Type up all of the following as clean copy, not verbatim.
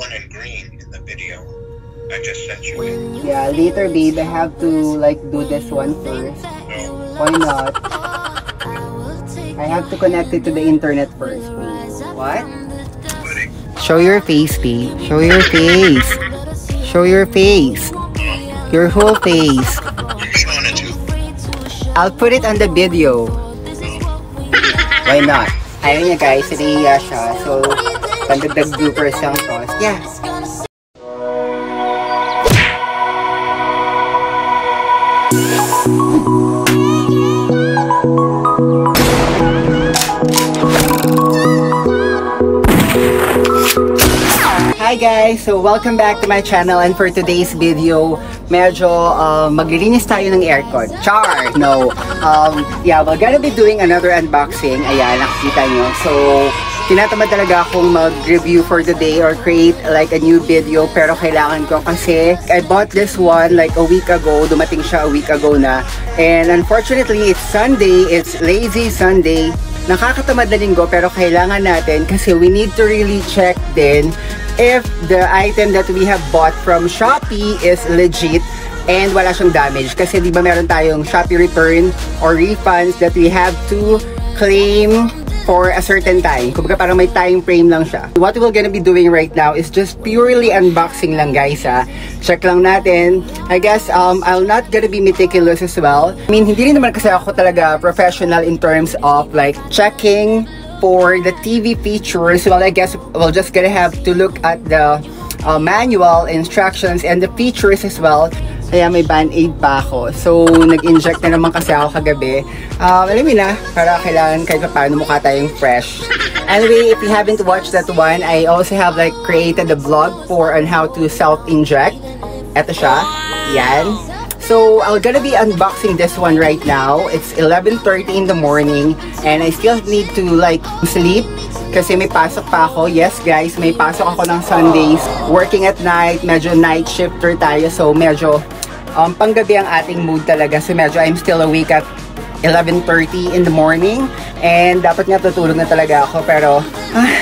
one in green in the video. I just sent you it. Yeah, later babe, I have to like do this one first. No. Why not? I have to connect it to the internet first. What? Buddy. Show your face, babe. Show your face. Show your face. Your whole face. You're showing it too. I'll put it on the video. Why not? Ayun niya guys, siniya siya. So, pandagdag bloopers lang to. Yeah. Hi guys! So welcome back to my channel, and for today's video, medyo maglilinis tayo ng aircon. Char! No. Yeah, we're gonna be doing another unboxing. Ayan, nakikita nyo. So, tinatamad talaga akong mag-review for today or create like a new video, pero kailangan ko kasi I bought this one like a week ago. Dumating siya a week ago na. And unfortunately, it's Sunday. It's lazy Sunday. Nakakatamad na linggo, pero kailangan natin kasi we need to really check din if the item that we have bought from Shopee is legit and wala siyang damage. Kasi di ba meron tayong Shopee return or refunds that we have to claim for a certain time. Kumbaga parang may time frame lang siya. What we're gonna be doing right now is just purely unboxing lang guys ha. Check lang natin. I guess I'll not gonna be meticulous as well. I mean, hindi rin naman kasi ako talaga professional in terms of like checking for the TV features. Well, I guess we're just gonna have to look at the manual instructions and the features as well. Kaya may band-aid pa ako. So, nag-inject na naman kasi ako kagabi. Alam mo na, para kailangan kahit paano mukha tayong fresh. Anyway, if you haven't watched that one, I also have like created a vlog for on how to self-inject. Ito siya. Yan. So, I'm gonna be unboxing this one right now. It's 11:30 in the morning and I still need to like sleep kasi may pasok pa ako. Yes guys, may pasok ako ng Sundays. Working at night, medyo night shifter tayo. So, medyo panggabi ang ating mood talaga. So, medyo I'm still awake at 11:30 in the morning. And dapat nga tutulog na talaga ako. Pero,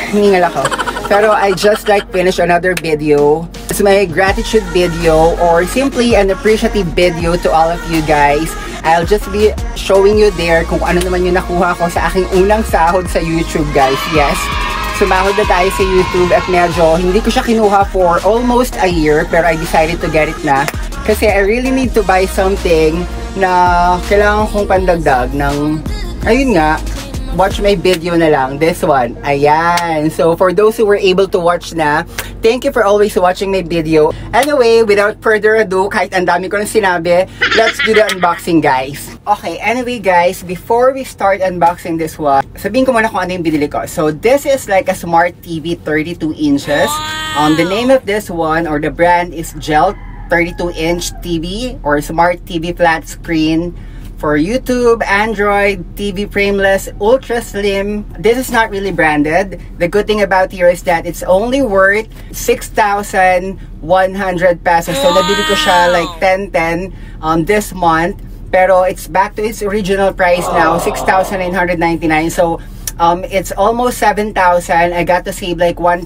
hiningal ako. Pero I just like finished another video. It's my gratitude video or simply an appreciative video to all of you guys. I'll just be showing you there kung ano naman yung nakuha ko sa aking unang sahod sa YouTube guys. Yes, sumahod na tayo sa YouTube at medyo hindi ko siya kinuha for almost a year pero I decided to get it na. Kasi I really need to buy something na kailangan kong pandagdag ng, ayun nga, watch my video na lang, this one. Ayan. So, for those who were able to watch na, thank you for always watching my video. Anyway, without further ado, kahit ang dami ko nang sinabi, let's do the unboxing, guys. Okay, anyway, guys, before we start unboxing this one, sabihin ko muna kung ano yung binili ko. So, this is like a smart TV 32 inches. The name of this one, or the brand is Gel 32-inch TV, or Smart TV Flat Screen. For YouTube, Android, TV frameless, ultra slim. This is not really branded. The good thing about here is that it's only worth 6,100 pesos. So, nabili ko siya like 10-10 this month. Pero it's back to its original price now, 6,999. So, it's almost 7,000. I got to save like 1,000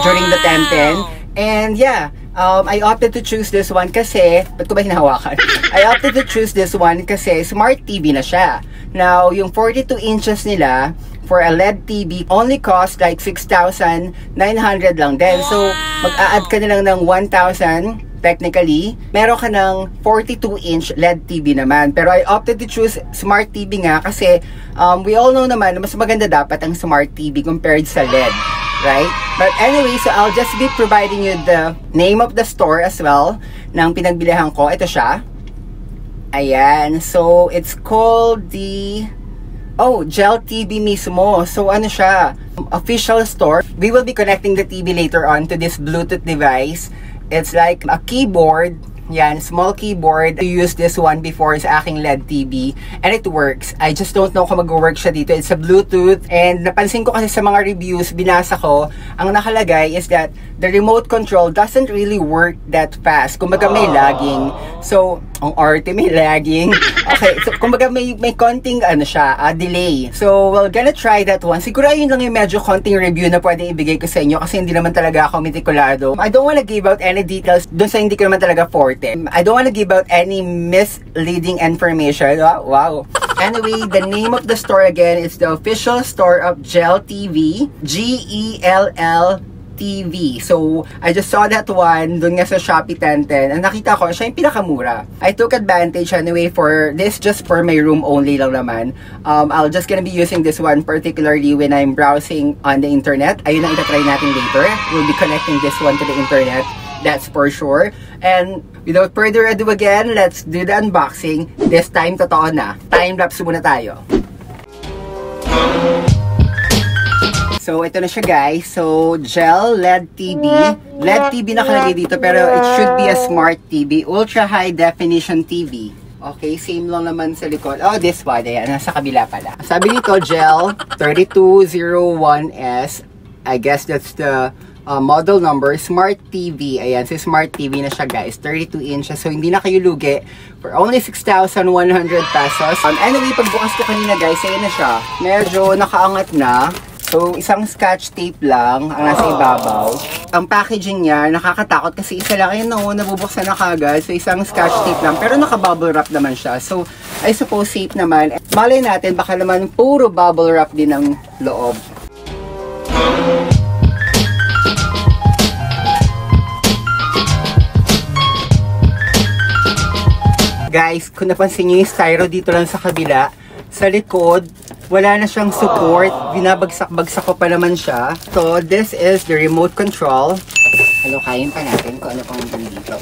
during the 10-10. And yeah, I opted to choose this one kasi, ba't ko ba hinahawakan? I opted to choose this one kasi smart TV na siya. Now, yung 42 inches nila for a LED TV only cost like 6,900 lang din. So, mag-a-add ka na lang ng 1,000 technically. Meron ka ng 42-inch LED TV naman. Pero I opted to choose smart TV nga kasi we all know naman na mas maganda dapat ang smart TV compared sa LED. Right? But anyway, so I'll just be providing you the name of the store as well ng pinagbilihan ko. Ito siya. Ayan. So, it's called the Gel TV mismo. So, ano siya? Official store. We will be connecting the TV later on to this Bluetooth device. It's like a keyboard Yan, small keyboard. I used this one before sa aking LED TV and it works. I just don't know kung mag-work siya dito. It's a Bluetooth and napansin ko kasi sa mga reviews, binasa ko, ang nakalagay is that the remote control doesn't really work that fast. Kumbaga may lagging. So, ang arte may lagging. Okay, so kumbaga may konting delay. So, we're gonna try that one. Siguro yun lang yung medyo konting review na pwedeng ibigay ko sa inyo kasi hindi naman talaga ako meticulado. I don't wanna give out any details dun sa hindi ko naman talaga forte. I don't wanna give out any misleading information. Wow. Anyway, the name of the store again is the official store of Gell TV. Gell TV. So, I just saw that one dun nga sa Shopee 1010 and nakita ko, siya yung pinakamura. I took advantage anyway for this, just for my room only lang naman. I'll just gonna be using this one particularly when I'm browsing on the internet. Ayun ang itatry natin later. We'll be connecting this one to the internet. That's for sure. And without further ado again, let's do the unboxing. This time, totoo na. Time-lapse muna tayo. So, ito na siya guys. So, Gell LED TV. LED TV nakalagay dito pero it should be a smart TV. Ultra High Definition TV. Okay, same lang naman sa likod. Oh, this one. Ayan, nasa kabila pala. Sabi nito, Gell 3201S. I guess that's the model number. Smart TV. Ayan, so Smart TV na siya guys. 32 inches. So, hindi na kayo lugi. For only 6,100 pesos. Anyway, pagbukas ko kanina guys, ayan na siya. Medyo nakaangat na. So, isang scotch tape lang ang nasa ibabaw. Ang packaging niya, nakakatakot kasi isa lang. Ayun no, nabubuksan na kagad. So, isang scotch tape lang. Pero naka-bubble wrap naman siya. So, I suppose safe naman. Malay natin, baka naman puro bubble wrap din ang loob. Guys, kung napansin nyo yung styro dito lang sa kabila, sa likod, wala na siyang support. Binabagsak-bagsak ko pa naman siya. So, this is the remote control. Kain pa natin kung ano pang dito.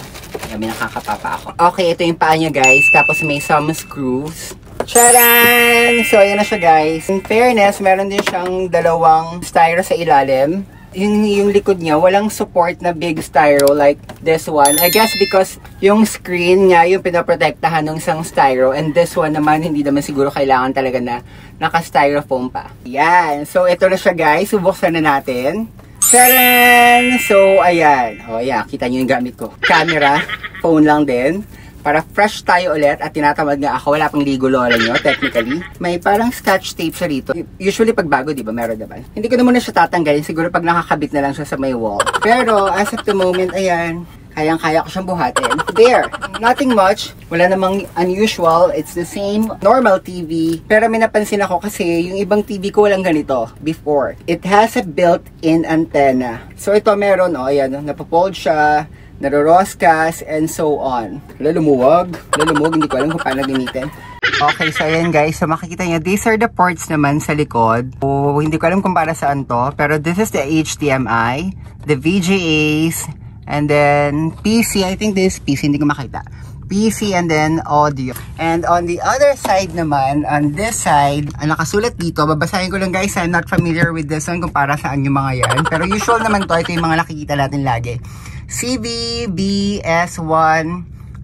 May nakakapapa ako. Okay, ito yung paa niya guys. Tapos may some screws. Charan! So, ayan na siya guys. In fairness, meron din siyang dalawang styro sa ilalim. Yung likod niya, walang support na big styro like this one. I guess because yung screen niya, yung pinaprotektahan ng isang styro. And this one naman, hindi naman siguro kailangan talaga na naka-styrofoam pa. Yan. So, ito na siya guys. Subuksan na natin. Charan! So, ayan. O, ayan. Kita nyo yung gamit ko. Camera. Phone lang din. Para fresh tayo ulit at tinatamad nga ako. Wala pang ligo lola nyo, technically. May parang scotch tape siya rito. Usually pag bago, di ba? Meron naman. Hindi ko na muna siya tatanggalin. Siguro pag nakakabit na lang siya sa may wall. Pero as of the moment, ayan. Kayang-kaya ko siyang buhatin. There. Nothing much. Wala namang unusual. It's the same normal TV. Pero may napansin ako kasi yung ibang TV ko walang ganito before. It has a built-in antenna. So ito meron, oh, ayan. Napopold siya. Naroroscas, and so on. Lumuwag, hindi ko alam kung paano gamitin. Okay, so ayan guys, so makikita nyo, these are the ports naman sa likod. So, hindi ko alam kung para saan to, pero this is the HDMI, the VGAs, and then PC, I think this is PC, hindi ko makita. PC and then audio. And on the other side naman, on this side, ang nakasulat dito, babasahin ko lang guys, I'm not familiar with this one kung para saan yung mga yan. Pero usual naman to, ito yung mga nakikita natin lagi. CBBS1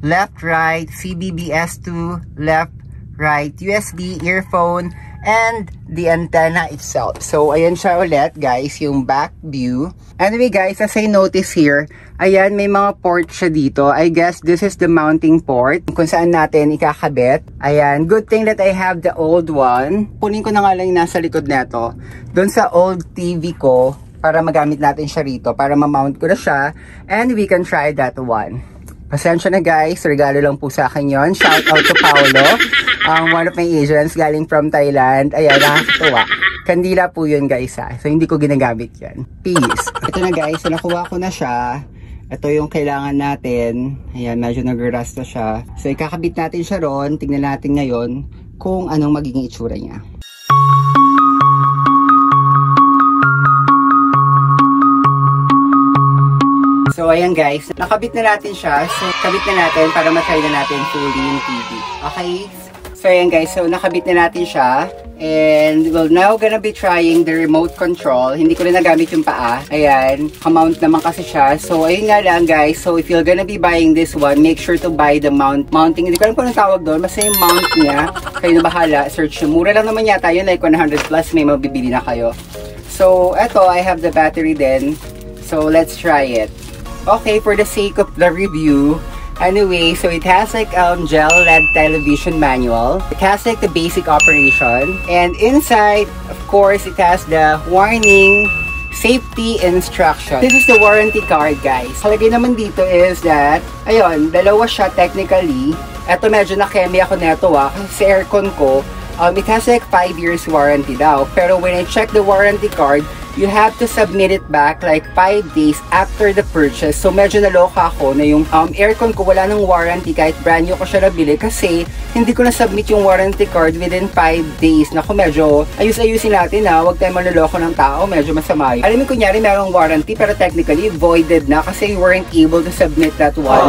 left right, CBBS2 left right, USB earphone, and the antenna itself. So ayan siya ulit guys, yung back view. Anyway guys, as I notice here, ayan may mga port siya dito. I guess this is the mounting port kung saan natin ikakabit. Ayan, good thing that I have the old one. Kunin ko na nga lang yung nasa likod neto doon sa old TV ko para magamit natin siya rito, para ma-mount ko na siya, and we can try that one. Pasensya na guys, regalo lang po sa akin yun. Shout out to Paolo, one of my agents galing from Thailand. Ayan, nakakatuwa. Kandila po yun guys ha. So hindi ko ginagamit yan. Peace. Ito na guys, so nakuha ko na siya. Ito yung kailangan natin. Ayan, medyo nag-rust na siya. So ikakabit natin siya ron. Tingnan natin ngayon kung anong magiging itsura niya. So, ayan guys, nakabit na natin siya. So, kabit na natin para matry na natin fully yung TV. Okay? So, ayan guys, so nakabit na natin siya. And we're now gonna be trying the remote control. Hindi ko rin nagamit yung paa. Ayan, kamount naman kasi siya. So, ayun nga lang guys. So, if you're gonna be buying this one, make sure to buy the mounting. Hindi ko alam kung anong tawag doon. Basta yung mount niya. Kayo na bahala. Search yung mura lang naman yata yun. Like 100 plus may mabibili na kayo. So, eto, I have the battery then. So, let's try it. Okay, for the sake of the review, anyway, so it has like gel LED television manual. It has like the basic operation. And inside, of course, it has the warning, safety instruction. This is the warranty card, guys. Kalagay naman dito is that, ayun, dalawa siya technically. Eto medyo nakemi ako neto kasi sa aircon ko, it has like 5 years warranty daw. Pero when I check the warranty card, you have to submit it back like 5 days after the purchase. So medyo naloka ako na yung aircon ko wala nang warranty kahit brand new ko siya nabili kasi hindi ko na-submit yung warranty card within 5 days. Naku, medyo ayusin natin ha. Huwag tayo manloloko ng tao. Medyo masama yun. Alam mo, kunyari merong warranty pero technically voided na kasi you weren't able to submit that one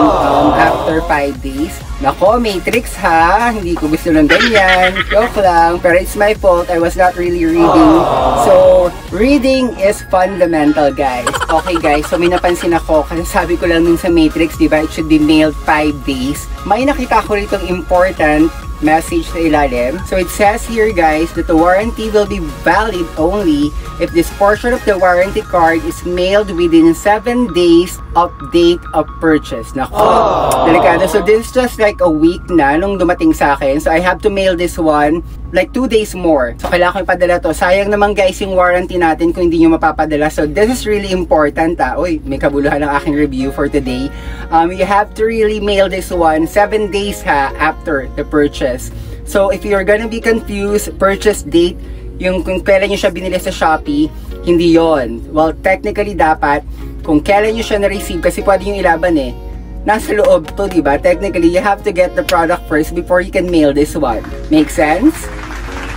after 5 days. Nako, Matrix ha. Hindi ko gusto ng ganyan. Joke lang. Pero it's my fault. I was not really reading. So, reading is fundamental, guys. Okay, guys. So, may napansin ako. Kasi sabi ko lang nung sa Matrix, diba? It should be mailed 5 days. May nakita ko rito important message sa ilalim. So, it says here, guys, that the warranty will be valid only if this portion of the warranty card is mailed within 7 days of date of purchase. Nako, delikado. So, this is just like a week na nung dumating sa akin. So, I have to mail this one like 2 days more. So, kailangan ko ipadala to. Sayang naman, guys, yung warranty natin kung hindi nyo mapapadala. So, this is really important, ha. Uy, may kabuluhan ng aking review for today. You have to really mail this one 7 days, ha, after the purchase. So, if you're gonna be confused, purchase date, yung kung kailan nyo siya binili sa Shopee, hindi yon. Well, technically, dapat, kung kailan nyo siya na-receive, kasi pwede yung ilaban eh, nasa loob to, diba? Technically, you have to get the product first before you can mail this one. Make sense?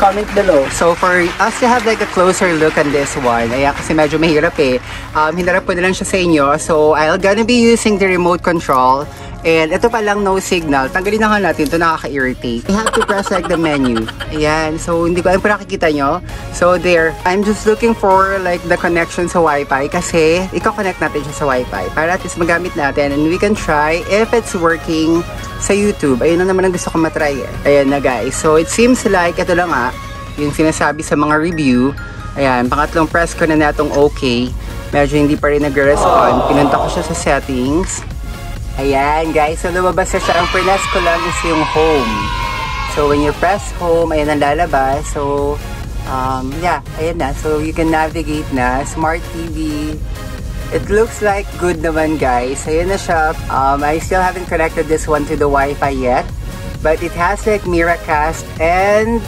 Comment below. So, for us to have like a closer look on this one, ayan, kasi medyo mahirap eh. Hinarap ko na lang siya sa inyo. So, I'm gonna be using the remote control. And ito pa lang, no signal. Tanggalin na nga natin. Ito nakaka-irritate. You have to press like the menu. Ayan. So, hindi ko alam kung nakikita nyo. So, there. I'm just looking for like the connection sa Wi-Fi kasi i-connect natin siya sa Wi-Fi para at least magamit natin and we can try if it's working sa YouTube. Ayun na naman ang gusto ko matry eh. Ayan na, guys. So, it seems like ito lang yung sinasabi sa mga review. Ayan. Pangatlong press ko na natong okay. Medyo hindi pa rin nagre-respond. Pinunta ko siya sa settings. Ayan, guys. So, lumabas na siya. Ang press ko lang is yung home. So, when you press home, ayan ang lalabas. So, yeah, ayan na. So, you can navigate na. Smart TV. It looks like good naman, guys. Ayan na siya. I still haven't connected this one to the Wi-Fi yet. But it has like Miracast and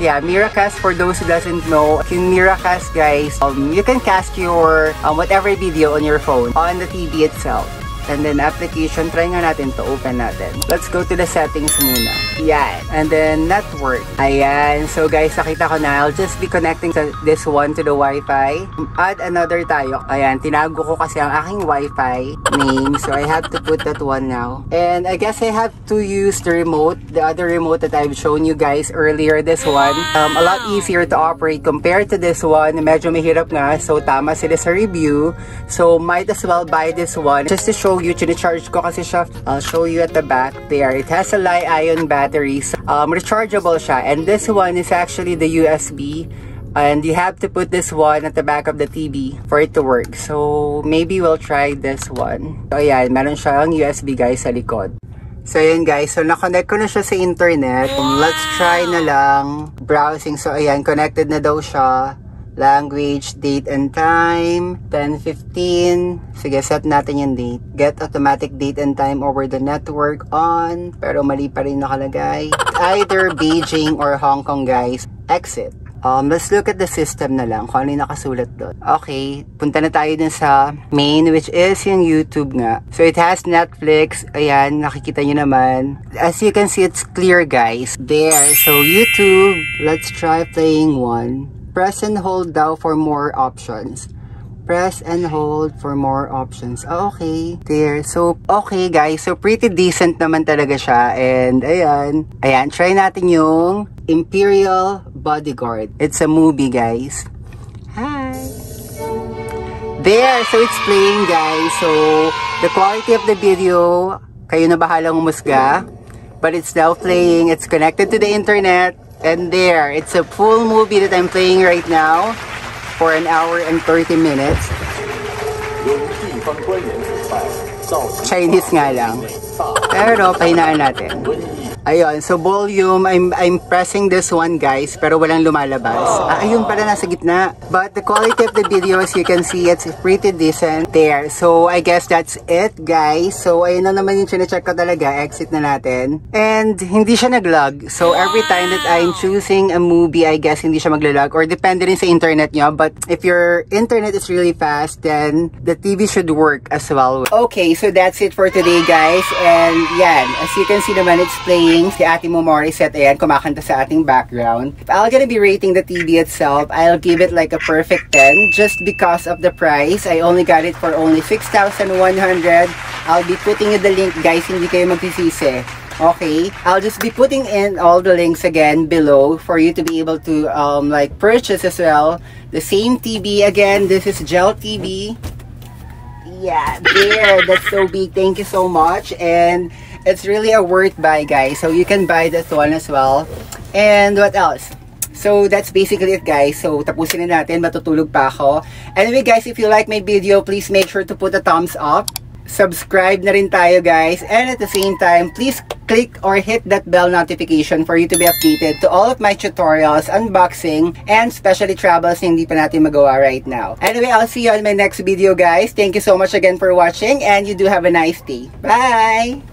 yeah, Miracast, for those who doesn't know, yung Miracast, guys, you can cast your whatever video on your phone on the TV itself. And then application, try nga natin to open natin. Let's go to the settings muna. Yan. And then network. Ayan. So guys, nakita ko na. I'll just be connecting this one to the Wi-Fi. Add another tayo. Ayan. Tinago ko kasi ang aking Wi-Fi name. So I have to put that one now. And I guess I have to use the remote. The other remote that I've shown you guys earlier. This one. A lot easier to operate compared to this one. Medyo mahirap nga. So tama sila sa review. So might as well buy this one. Just to show you, charge ko kasi siya. I'll show you at the back there. It has a Li-ion batteries. Rechargeable siya. And this one is actually the USB. And you have to put this one at the back of the TV for it to work. So, maybe we'll try this one. So, ayan. Meron siyang USB, guys, sa likod. So, ayan, guys. So, na-connect ko na siya sa internet. Let's try na lang browsing. So, ayan. Connected na daw siya. Language, date and time, 10:15. Sige, set natin yung date. Get automatic date and time over the network on. Pero mali pa rin nakalagay. Either Beijing or Hong Kong, guys. Exit. Let's look at the system na lang. Kung ano yung nakasulat doon. Okay, punta na tayo dun sa main, which is yung YouTube nga. So, it has Netflix. Ayan, nakikita nyo naman. As you can see, it's clear, guys. There. So, YouTube. Let's try playing one. Press and hold down for more options. Press and hold for more options. Oh, okay. There. So, okay guys. So, pretty decent naman talaga siya. And, ayan. Ayan, try natin yung Imperial Bodyguard. It's a movie, guys. Hi! There! So, it's playing, guys. So, the quality of the video, kayo na bahalang umusga. But it's now playing. It's connected to the internet. And there, it's a full movie that I'm playing right now. For an hour and 30 minutes. Chinese nga lang. Pero pahinaan natin. Ayun, so volume, I'm pressing this one guys, pero walang lumalabas. Ayun pala, nasa gitna. But the quality of the video, as you can see, it's pretty decent there. So I guess that's it guys. So ayun na naman yung chinecheck ko talaga, exit na natin. And hindi siya nag-lag. So every time that I'm choosing a movie, I guess hindi siya maglalag. Or depende rin sa internet nyo. But if your internet is really fast, then the TV should work as well. Okay, so that's it for today guys. And yan, as you can see naman, it's playing. Si Ate Morissette, ayan, kumakanta sa ating background. If I'm gonna be rating the TV itself, I'll give it like a perfect 10 just because of the price. I only got it for only 6,100. I'll be putting you the link guys, hindi kayo magsisisi. Okay, I'll just be putting in all the links again below for you to be able to like purchase as well. The same TV again, this is Gel TV. Yeah, there, that's so big. Thank you so much. And it's really a worth buy guys, so you can buy that one as well. And what else? So that's basically it guys. So tapusin na natin, matutulog pa ako. Anyway guys, if you like my video, please make sure to put a thumbs up. Subscribe na rin tayo guys, and at the same time please click or hit that bell notification for you to be updated to all of my tutorials, unboxing, and especially travels na hindi pa natin magawa right now. Anyway, I'll see you on my next video guys. Thank you so much again for watching, and you do have a nice day. Bye!